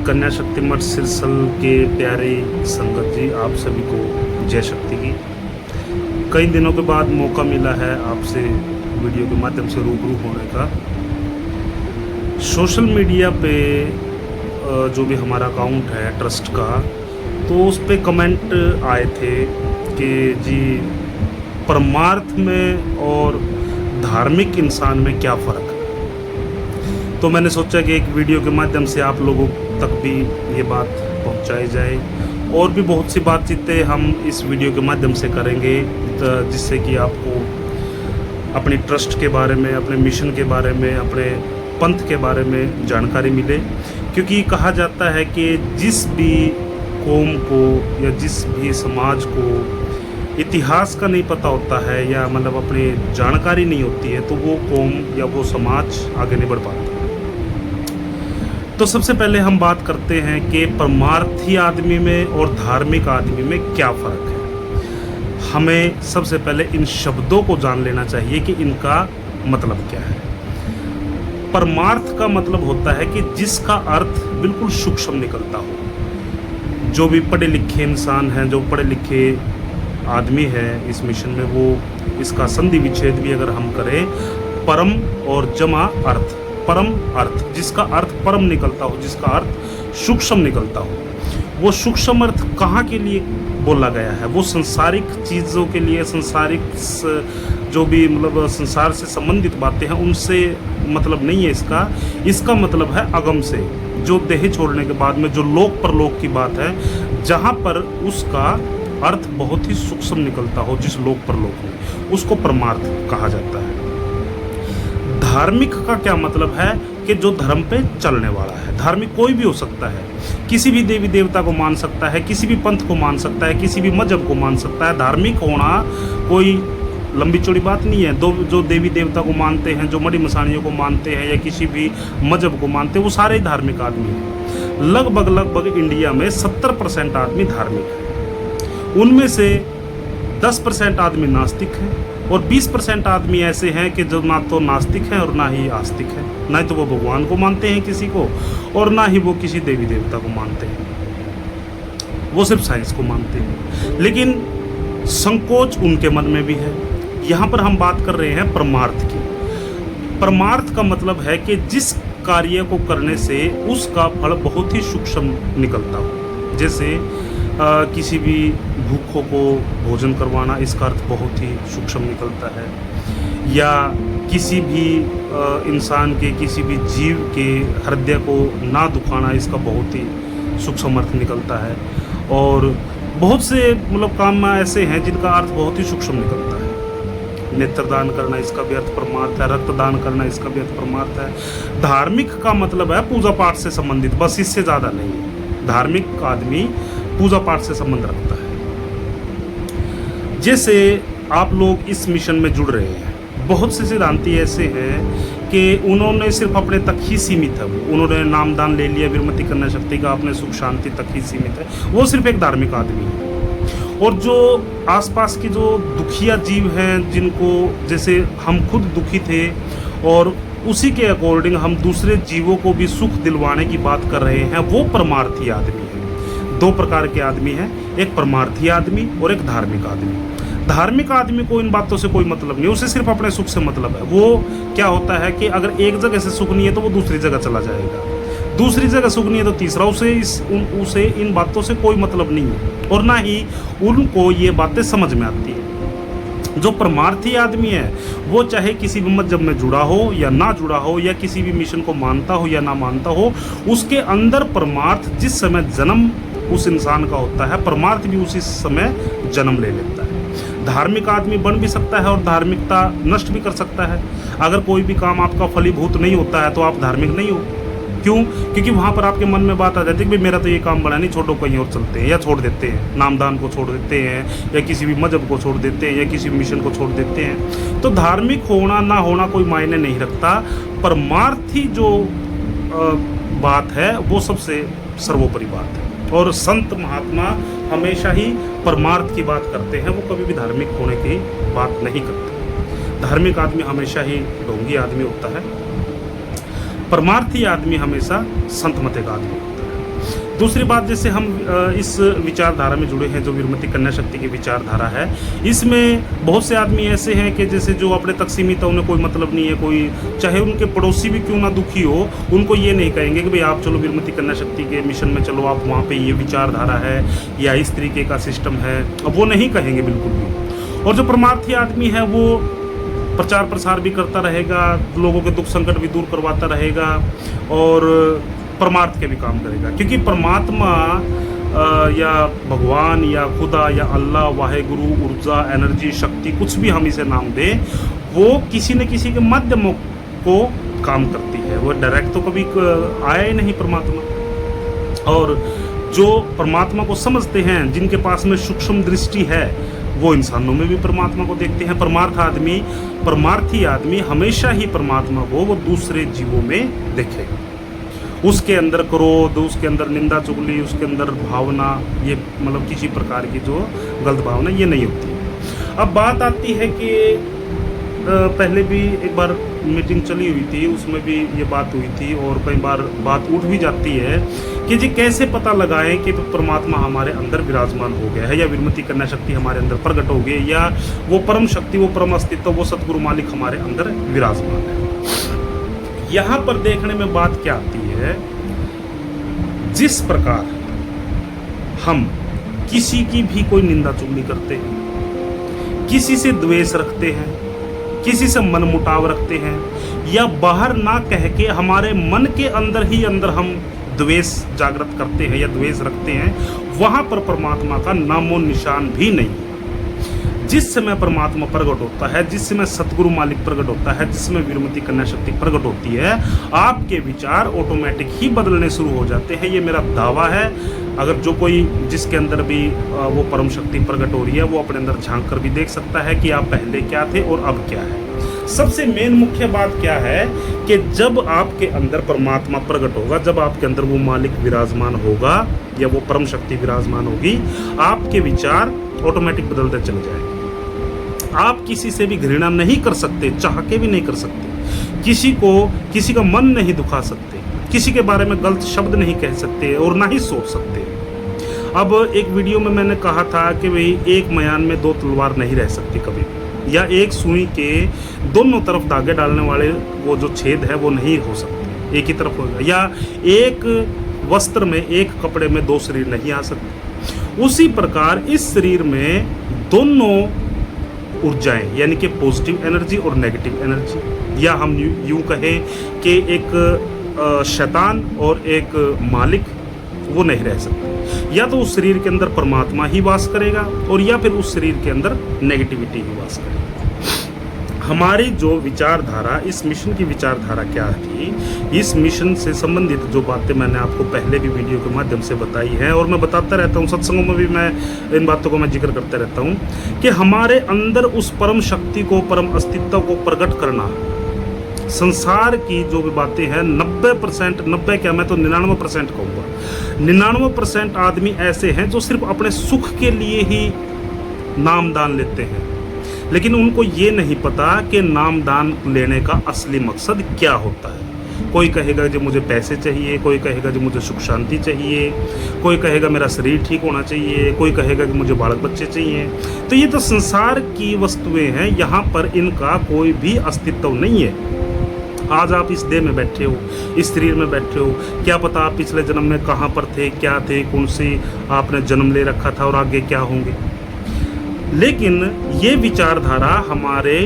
कन्या शक्ति मठ सिरसल के प्यारे संगत जी, आप सभी को जय शक्ति की। कई दिनों के बाद मौका मिला है आपसे वीडियो के माध्यम से रूबरू होने का। सोशल मीडिया पे जो भी हमारा अकाउंट है ट्रस्ट का, तो उस पे कमेंट आए थे कि जी परमार्थ में और धार्मिक इंसान में क्या फ़र्क है। तो मैंने सोचा कि एक वीडियो के माध्यम से आप लोगों तक भी ये बात पहुंचाई जाए, और भी बहुत सी बातचीतें हम इस वीडियो के माध्यम से करेंगे जिससे कि आपको अपनी ट्रस्ट के बारे में, अपने मिशन के बारे में, अपने पंथ के बारे में जानकारी मिले। क्योंकि कहा जाता है कि जिस भी कौम को या जिस भी समाज को इतिहास का नहीं पता होता है या मतलब अपनी जानकारी नहीं होती है, तो वो कौम या वो समाज आगे नहीं बढ़ पाता। तो सबसे पहले हम बात करते हैं कि परमार्थी आदमी में और धार्मिक आदमी में क्या फ़र्क है। हमें सबसे पहले इन शब्दों को जान लेना चाहिए कि इनका मतलब क्या है। परमार्थ का मतलब होता है कि जिसका अर्थ बिल्कुल सूक्ष्म निकलता हो। जो भी पढ़े लिखे इंसान हैं, जो पढ़े लिखे आदमी है इस मिशन में, वो इसका संधि विच्छेद भी अगर हम करें, परम और जमा अर्थ, परम अर्थ, जिसका अर्थ परम निकलता हो, जिसका अर्थ सूक्ष्म निकलता हो। वो सूक्ष्म अर्थ कहाँ के लिए बोला गया है? वो संसारिक चीज़ों के लिए, संसारिक जो भी मतलब संसार से संबंधित बातें हैं उनसे मतलब नहीं है इसका। इसका मतलब है अगम से, जो देह छोड़ने के बाद में जो लोक परलोक की बात है, जहाँ पर उसका अर्थ बहुत ही सूक्ष्म निकलता हो, जिस लोक परलोक में, उसको परमार्थ कहा जाता है। धार्मिक का क्या मतलब है कि जो धर्म पे चलने वाला है। धार्मिक कोई भी हो सकता है, किसी भी देवी देवता को मान सकता है, किसी भी पंथ को मान सकता है, किसी भी मजहब को मान सकता है। धार्मिक होना कोई लंबी चौड़ी बात नहीं है। जो देवी देवता को मानते हैं, जो मड़ी मसानियों को मानते हैं या किसी भी मजहब को मानते हैं, वो सारे धार्मिक आदमी हैं। लगभग इंडिया में 70% आदमी धार्मिक है। उनमें से 10% आदमी नास्तिक हैं और 20% आदमी ऐसे हैं कि जो ना तो नास्तिक हैं और ना ही आस्तिक हैं। ना तो वो भगवान को मानते हैं किसी को, और ना ही वो किसी देवी देवता को मानते हैं। वो सिर्फ साइंस को मानते हैं, लेकिन संकोच उनके मन में भी है। यहाँ पर हम बात कर रहे हैं परमार्थ की। परमार्थ का मतलब है कि जिस कार्य को करने से उसका फल बहुत ही सूक्ष्म निकलता हो। जैसे किसी भी भूखों को भोजन करवाना, इसका अर्थ बहुत ही सूक्ष्म निकलता है। या किसी भी इंसान के, किसी भी जीव के हृदय को ना दुखाना, इसका बहुत ही सूक्ष्म अर्थ निकलता है। और बहुत से मतलब काम ऐसे हैं जिनका अर्थ बहुत ही सूक्ष्म निकलता है। नेत्रदान करना, इसका भी अर्थ परमार्थ है। रक्तदान करना, इसका भी अर्थ परमार्थ है। धार्मिक का मतलब है पूजा पाठ से संबंधित, बस इससे ज़्यादा नहीं है। धार्मिक आदमी पूजा पाठ से संबंध रखता है। जैसे आप लोग इस मिशन में जुड़ रहे हैं, बहुत से सिद्धांती ऐसे हैं कि उन्होंने सिर्फ अपने तक ही सीमित है। उन्होंने नामदान ले लिया, विरमति कन्या शक्ति का, अपने सुख शांति तक ही सीमित है। वो सिर्फ एक धार्मिक आदमी है। और जो आसपास के जो दुखिया जीव हैं, जिनको जैसे हम खुद दुखी थे और उसी के अकॉर्डिंग हम दूसरे जीवों को भी सुख दिलवाने की बात कर रहे हैं, वो परमार्थी आदमी है। दो प्रकार के आदमी हैं, एक परमार्थी आदमी और एक धार्मिक आदमी। धार्मिक आदमी को इन बातों से कोई मतलब नहीं, उसे सिर्फ अपने सुख से मतलब है। वो क्या होता है कि अगर एक जगह से सुख नहीं है तो वो दूसरी जगह चला जाएगा, दूसरी जगह सुख नहीं है तो तीसरा। उसे इन बातों से कोई मतलब नहीं है, और ना ही उनको ये बातें समझ में आती है। जो परमार्थी आदमी है, वो चाहे किसी भी मजहब में जुड़ा हो या ना जुड़ा हो, या किसी भी मिशन को मानता हो या ना मानता हो, उसके अंदर परमार्थ जिस समय जन्म उस इंसान का होता है, परमार्थ भी उसी समय जन्म ले लेता है। धार्मिक आदमी बन भी सकता है और धार्मिकता नष्ट भी कर सकता है। अगर कोई भी काम आपका फलीभूत नहीं होता है तो आप धार्मिक नहीं हो। क्यों? क्योंकि वहाँ पर आपके मन में बात आ जाती है कि मेरा तो ये काम बना नहीं, छोड़ो कहीं और चलते हैं, या छोड़ देते हैं, नामदान को छोड़ देते हैं, या किसी भी मजहब को छोड़ देते हैं, या किसी भी मिशन को छोड़ देते हैं। तो धार्मिक होना ना होना कोई मायने नहीं रखता। परमार्थी जो बात है वो सबसे सर्वोपरि बात है। और संत महात्मा हमेशा ही परमार्थ की बात करते हैं, वो कभी भी धार्मिक होने की बात नहीं करते। धार्मिक आदमी हमेशा ही ढोंगी आदमी होता है, परमार्थी आदमी हमेशा संत मते का आदमी होता है। दूसरी बात, जैसे हम इस विचारधारा में जुड़े हैं, जो वीरमती कन्या शक्ति की विचारधारा है, इसमें बहुत से आदमी ऐसे हैं कि जैसे जो अपने तक सीमित है, उन्हें कोई मतलब नहीं है, कोई चाहे उनके पड़ोसी भी क्यों ना दुखी हो, उनको ये नहीं कहेंगे कि भाई आप चलो वीरमती कन्या शक्ति के मिशन में चलो, आप वहाँ पे ये विचारधारा है या इस तरीके का सिस्टम है, अब वो नहीं कहेंगे बिल्कुल भी। और जो परमार्थी आदमी है वो प्रचार प्रसार भी करता रहेगा, लोगों के दुख संकट भी दूर करवाता रहेगा और परमार्थ के भी काम करेगा, क्योंकि परमात्मा या भगवान या खुदा या अल्लाह, वाहेगुरु, ऊर्जा, एनर्जी, शक्ति, कुछ भी हम इसे नाम दें, वो किसी न किसी के माध्यमों को काम करती है। वो डायरेक्ट तो कभी आया ही नहीं परमात्मा। और जो परमात्मा को समझते हैं, जिनके पास में सूक्ष्म दृष्टि है, वो इंसानों में भी परमात्मा को देखते हैं। परमार्थी आदमी हमेशा ही परमात्मा को वो दूसरे जीवों में देखेगा। उसके अंदर क्रोध, उसके अंदर निंदा चुगली, उसके अंदर भावना, ये मतलब किसी प्रकार की जो गलत भावना, ये नहीं होती। अब बात आती है कि पहले भी एक बार मीटिंग चली हुई थी, उसमें भी ये बात हुई थी और कई बार बात उठ भी जाती है कि जी कैसे पता लगाएं कि परमात्मा हमारे अंदर विराजमान हो गया है, या वीरमती कन्या शक्ति हमारे अंदर प्रकट हो गई, या वो परम शक्ति, वो परम अस्तित्व, वो सतगुरु मालिक हमारे अंदर विराजमान है। यहाँ पर देखने में बात क्या आती है, जिस प्रकार हम किसी की भी कोई निंदा चुगली करते हैं, किसी से द्वेष रखते हैं, किसी से मन मुटाव रखते हैं, या बाहर ना कह के हमारे मन के अंदर ही अंदर हम द्वेष जागृत करते हैं या द्वेष रखते हैं, वहां पर परमात्मा का नामो निशान भी नहीं है। जिस समय परमात्मा प्रकट होता है, जिस समय सतगुरु मालिक प्रकट होता है, जिस समय वीरमती कन्या शक्ति प्रकट होती है, आपके विचार ऑटोमेटिक ही बदलने शुरू हो जाते हैं। ये मेरा दावा है। अगर जो कोई जिसके अंदर भी वो परम शक्ति प्रकट हो रही है, वो अपने अंदर झांक कर भी देख सकता है कि आप पहले क्या थे और अब क्या है। सबसे मेन मुख्य बात क्या है कि जब आपके अंदर परमात्मा प्रकट होगा, जब आपके अंदर वो मालिक विराजमान होगा या वो परम शक्ति विराजमान होगी, आपके विचार ऑटोमेटिक बदलते चले जाएंगे। आप किसी से भी घृणा नहीं कर सकते, चाह के भी नहीं कर सकते, किसी का मन नहीं दुखा सकते, किसी के बारे में गलत शब्द नहीं कह सकते और ना ही सोच सकते। अब एक वीडियो में मैंने कहा था कि भाई एक मयान में दो तलवार नहीं रह सकती कभी, या एक सुई के दोनों तरफ धागे डालने वाले वो जो छेद है वो नहीं हो सकते, एक ही तरफ होगा, या एक वस्त्र में, एक कपड़े में दो शरीर नहीं आ सकते। उसी प्रकार इस शरीर में दोनों ऊर्जाएं, यानी कि पॉजिटिव एनर्जी और नेगेटिव एनर्जी, या हम यूं कहें कि एक शैतान और एक मालिक, वो नहीं रह सकते। या तो उस शरीर के अंदर परमात्मा ही वास करेगा और या फिर उस शरीर के अंदर नेगेटिविटी ही वास करेगी। हमारी जो विचारधारा, इस मिशन की विचारधारा क्या थी, इस मिशन से संबंधित जो बातें मैंने आपको पहले भी वीडियो के माध्यम से बताई हैं और मैं बताता रहता हूँ, सत्संगों में भी मैं इन बातों को मैं जिक्र करता रहता हूँ कि हमारे अंदर उस परम शक्ति को, परम अस्तित्व को प्रकट करना, संसार की जो भी बातें हैं 90%, 90 क्या, मैं तो 99% कहूँगा, 99% आदमी ऐसे हैं जो सिर्फ अपने सुख के लिए ही नाम दान लेते हैं, लेकिन उनको ये नहीं पता कि नाम दान लेने का असली मकसद क्या होता है। कोई कहेगा कि मुझे पैसे चाहिए, कोई कहेगा कि मुझे सुख शांति चाहिए, कोई कहेगा मेरा शरीर ठीक होना चाहिए, कोई कहेगा कि मुझे बालक बच्चे चाहिए। तो ये तो संसार की वस्तुएं हैं, यहाँ पर इनका कोई भी अस्तित्व नहीं है। आज आप इस देह में बैठे हो, इस शरीर में बैठे हो, क्या पता आप पिछले जन्म में कहाँ पर थे, क्या थे, कौन सी आपने जन्म ले रखा था और आगे क्या होंगे। लेकिन ये विचारधारा हमारे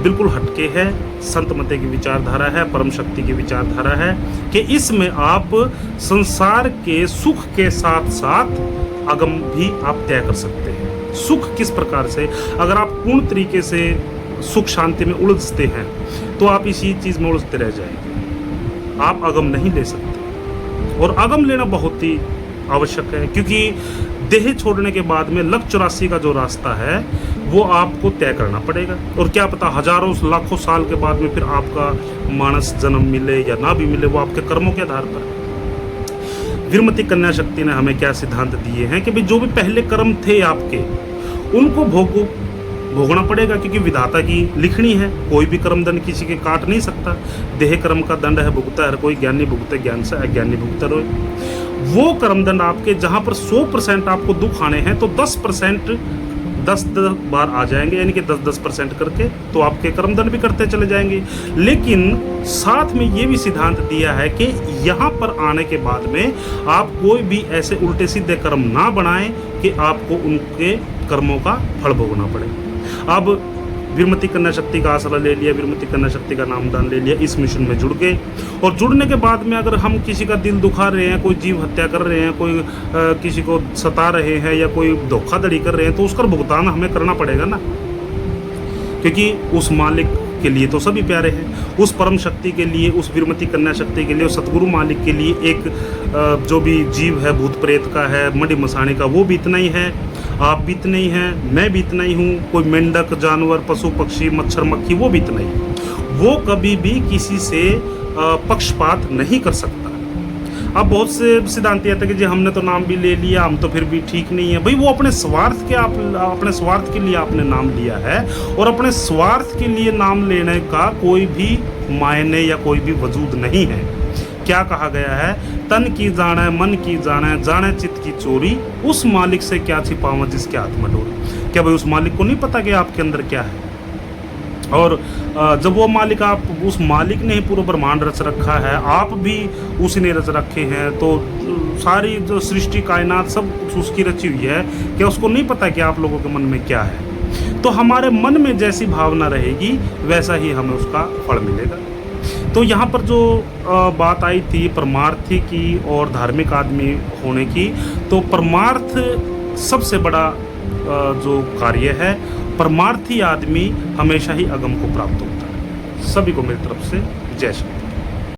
बिल्कुल हटके है, संत मते की विचारधारा है, परम शक्ति की विचारधारा है कि इसमें आप संसार के सुख के साथ साथ अगम भी आप तय कर सकते हैं। सुख किस प्रकार से, अगर आप पूर्ण तरीके से सुख शांति में उलझते हैं तो आप इसी चीज़ में उलझते रह जाएंगे, आप अगम नहीं ले सकते। और अगम लेना बहुत ही आवश्यक है, क्योंकि देह छोड़ने के बाद में लक्ष्य 84 का जो रास्ता है वो आपको तय करना पड़ेगा। और क्या पता हजारों लाखों साल के बाद में फिर आपका मानस जन्म मिले या ना भी मिले, वो आपके कर्मों के आधार पर। वीरमती कन्या शक्ति ने हमें क्या सिद्धांत दिए हैं कि भाई जो भी पहले कर्म थे आपके, उनको भोगना पड़ेगा, क्योंकि विधाता की लिखनी है। कोई भी कर्म दंड किसी के काट नहीं सकता। देह कर्म का दंड है भुगता, हर कोई ज्ञानी भुगते ज्ञान से, अज्ञानी भुगता रोए। वो कर्मदंड आपके जहाँ पर 100% आपको दुख आने हैं तो 10% 10 बार आ जाएंगे, यानी कि 10% करके तो आपके कर्मदंड भी करते चले जाएंगे। लेकिन साथ में ये भी सिद्धांत दिया है कि यहाँ पर आने के बाद में आप कोई भी ऐसे उल्टे सीधे कर्म ना बनाएं कि आपको उनके कर्मों का फल भोगना पड़े। अब वीरमती कन्या शक्ति का आसरा ले लिया, वीरमती कन्या शक्ति का नामदान ले लिया, इस मिशन में जुड़ गए, और जुड़ने के बाद में अगर हम किसी का दिल दुखा रहे हैं, कोई जीव हत्या कर रहे हैं, कोई किसी को सता रहे हैं या कोई धोखाधड़ी कर रहे हैं, तो उसका भुगतान हमें करना पड़ेगा ना, क्योंकि उस मालिक के लिए तो सभी प्यारे हैं, उस परम शक्ति के लिए, उस वीरमती कन्या शक्ति के लिए, उस सतगुरु मालिक के लिए एक जो भी जीव है भूत प्रेत का है, मडी मसाने का, वो भी इतना ही है, आप भी इतने ही हैं, मैं भी इतना ही हूँ, कोई मेंढक जानवर पशु पक्षी मच्छर मक्खी वो भी इतना ही, वो कभी भी किसी से पक्षपात नहीं कर सकता। अब बहुत से सिद्धांत आते हैं कि जी हमने तो नाम भी ले लिया, हम तो फिर भी ठीक नहीं है। भाई वो अपने स्वार्थ के लिए आपने नाम लिया है, और अपने स्वार्थ के लिए नाम लेने का कोई भी मायने या कोई भी वजूद नहीं है। क्या कहा गया है, तन की जाने मन की जाने, जाने चित्त की चोरी, उस मालिक से क्या छिपावा जिसके हाथ में डोरी। क्या भाई उस मालिक को नहीं पता कि आपके अंदर क्या है? और जब वो मालिक, आप उस मालिक ने ही पूरा ब्रह्मांड रच रखा है, आप भी उसी ने रच रखे हैं, तो सारी जो सृष्टि कायनात सब उसकी रची हुई है, क्या उसको नहीं पता कि आप लोगों के मन में क्या है? तो हमारे मन में जैसी भावना रहेगी वैसा ही हमें उसका फल मिलेगा। तो यहाँ पर जो बात आई थी परमार्थी की और धार्मिक आदमी होने की, तो परमार्थ सबसे बड़ा जो कार्य है, परमार्थी आदमी हमेशा ही अगम को प्राप्त होता है। सभी को मेरी तरफ से जय श्री।